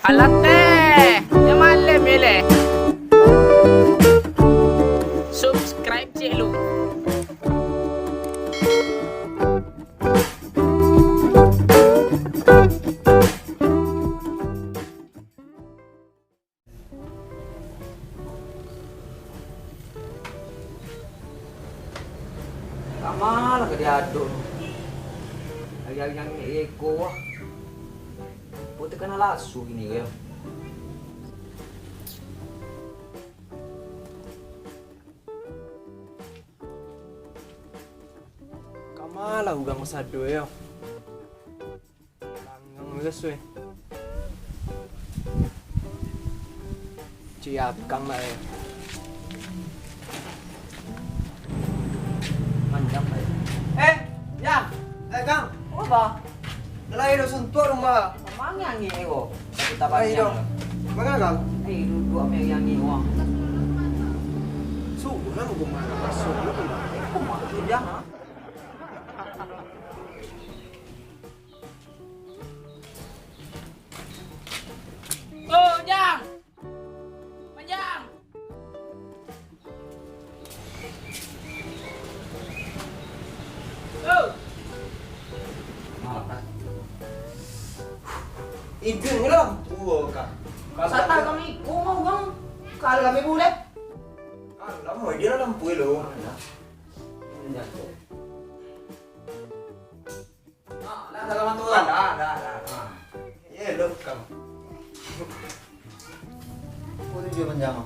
Alat teh, yang malam milih. Subscribe cik lu. Malah ke diaduk. Lagi-lagi yang eko wah. Putih kena lasu gini ya. Kamala ugang masado ya. Langang ngeles we. Ciakang lah ya. Manjang lah ya. Yang! Kang! Apa? Nalay do suntua rumah. Mang yang eko. Tapi tak Ay do. banyak. Mga Kang? Duduk kami yang ini wah. Sugo na mo gumana. Sugo na mo. Kumain ya. Oh, Jang. Panjang. Oh. Idun mo lang. Tuwo ka. Sata kami mau bang. Kalau kami boleh. Alam mo, di na lang puwelo. Lah salamat tuan. Ada. Iya, lo Kang. Pwede dia manjang.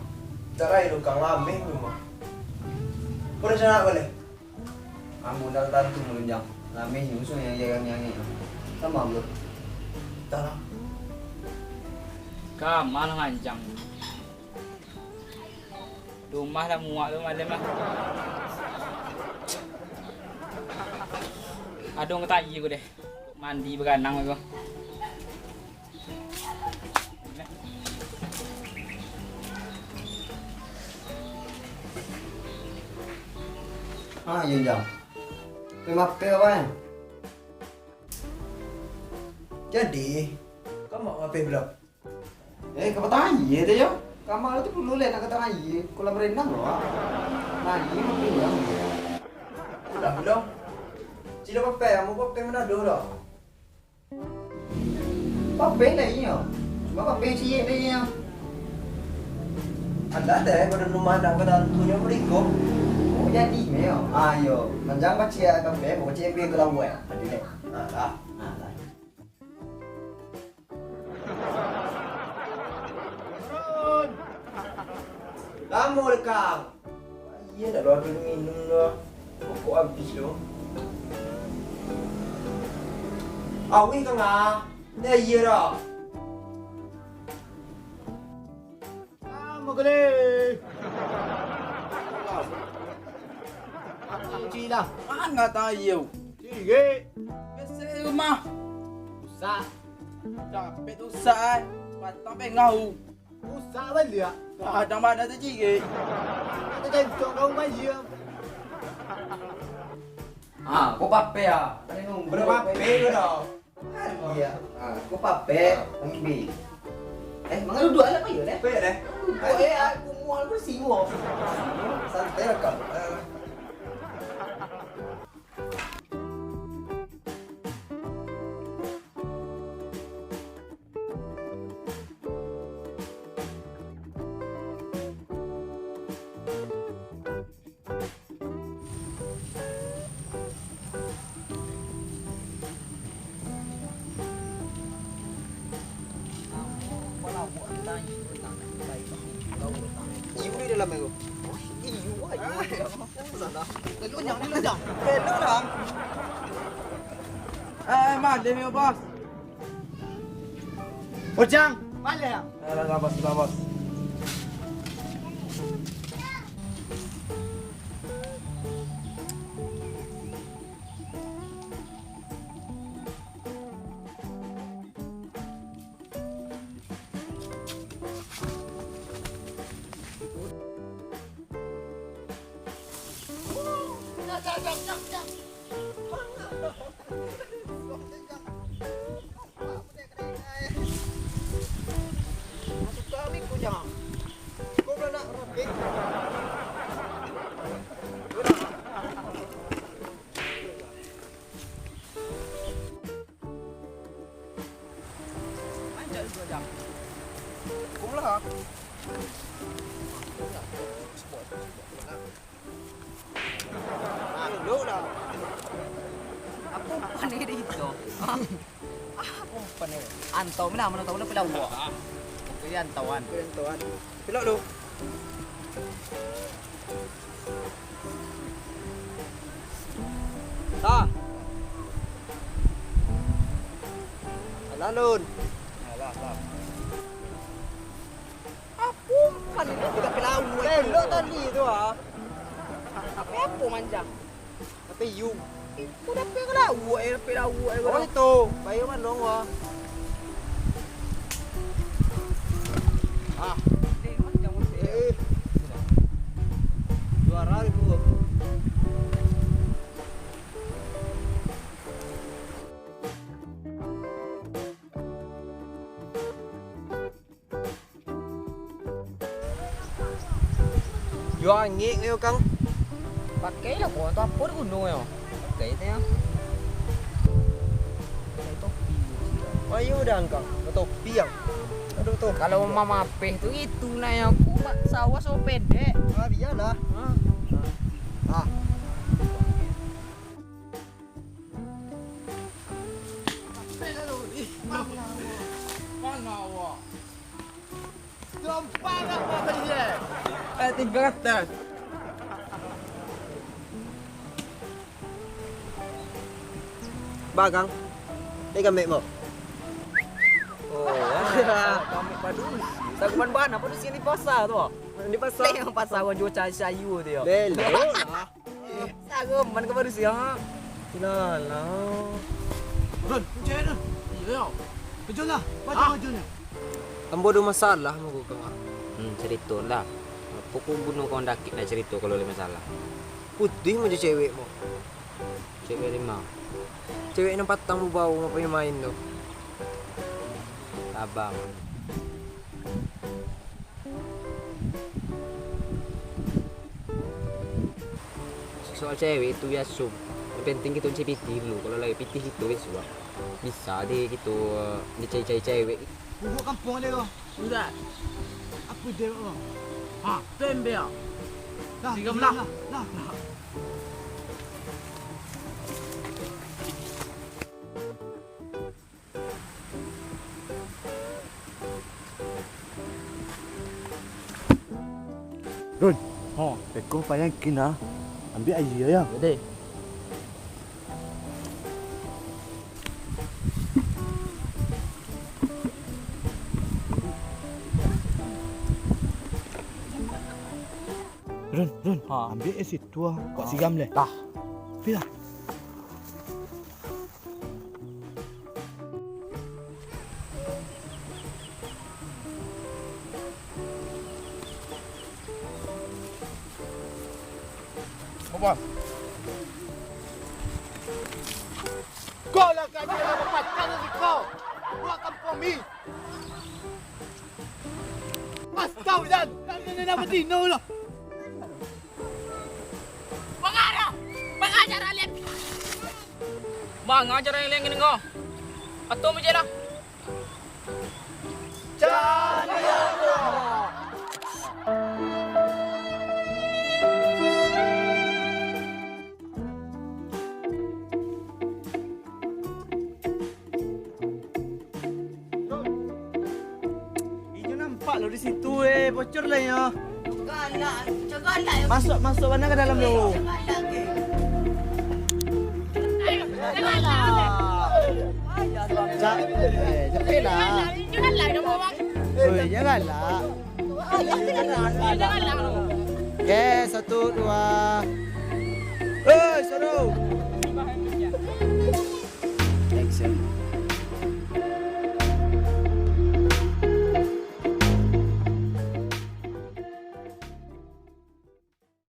Cara itu Kang lami rumah. Pwede sana boleh. Kamu dah tantu melunjang. Lami nyusun yang ini. Sama bro. Tara. Kamal ngancang. Rumah dah muak tu malam lah. Adong ketayi aku deh. Mandi berenang aku. Iya jam. Terima apa ya? Jadi, kamu mau apa belum? Kamu tanya itu ya? Kamu itu perlu lihat nak tanya. Kalau berenang loh. Tanya mau bilang. Udah belum? Tidak apa-apa, mau apa mana dulu? Apa ini ya? Cuma apa sih ini ya? Ada pada rumah ada kata tunya berikut. Oh jadi meo. Ayo, manjang baca ya kafe, mau baca yang ke lawa ya. Ada deh. Ada. Kamu Kang. Iya dah lo minum lo. Kok habis lo. Awi Kang ah. Nah iya dah. Magale. Chị nào? Mana tahu? Sige. Biasa rumah. Usah. Capek tu usah. Patang pengau. Usah balik ya. Kadang mana tu cik. Kita kan kau mai dia. Kok pape ya? Tadi nunggu Berapa pe dah? Iya. Kok pape? Ambil. Mga duduk ala pa yun Pe deh. Aku mual bersih mo. Santai lah kau. Iu di dalam aku. Iu aja. Lunyang. Hello orang. Malam ya bos. Bocang, mana ya? Labas. jangan. Kau belum nak rapi. Anjak 2 jam. Kumlah. Lu dah. Apa panik dia itu? Apa panik? Antau mana tahu nak pelau buah. Okey antauan. Tuan. Pilok lu. Ta. Alalun. Alah, lah. Apa panik dia tidak pelau buah. Pelok tadi tu ah. Apa manjang? Tapi you. Kau dah pelau buah, pelau buah. Oh itu. Bayu man dong wah. Ah. Eh. 200 ribu. Jual ngik ni kang. Pakai lah kau tu apa tu gunung yo. Pakai tu ya. Topi. Oh iya dah kang. Topi yang. Aduh tu. Kalau mama peh tu itu nak yang aku mak sawah so pendek. Ah biarlah. Ah. Mana awak? Tumpah nak apa dia? 300. Bagang. Ni kami mo. Oh, Kami padu. Saguman bahan apa tu sini pasar tu? di pasar. Yang pasar kau jual cai sayu tu. Lelo lah. Saguman kau baru siang. Lah. Run, macam mana? Ya. Kejun lah. Macam kejunnya. Ambo ada masalah mo kang. Cerita lah. Pukul bunuh kau dakik nak cerita kalau ada masalah. Putih mo cewek mo. Cewek lima. Cewek nang patang mo bau mo punya main tu. Abang. Soal cewek itu ya sum. Yang penting kita cari pitih dulu. Kalau lagi pitih itu bisa deh gitu dicari-cari cewek. Bubuk kampung dia tu. Sudah. Apa dia tu? Ha, tembel. Dah, 3 belah. Dah. Run, kau payah kena ambil air ya. Jadi. Run, ambil air situ ah. Kau sigam leh. Dah. Bila? Apa? Kau lah kami yang berpacar dengan kau. Buat kampung mi. Mas tahu dan nak berdino lah. Bang, ajar yang lain ni kau. Atau macam dah. Ini nampak lo di situ bocor lah ya. Galak. Masuk mana ke dalam lo? Janganlah. Janganlah. Okay, 1, 2. Hei, seru.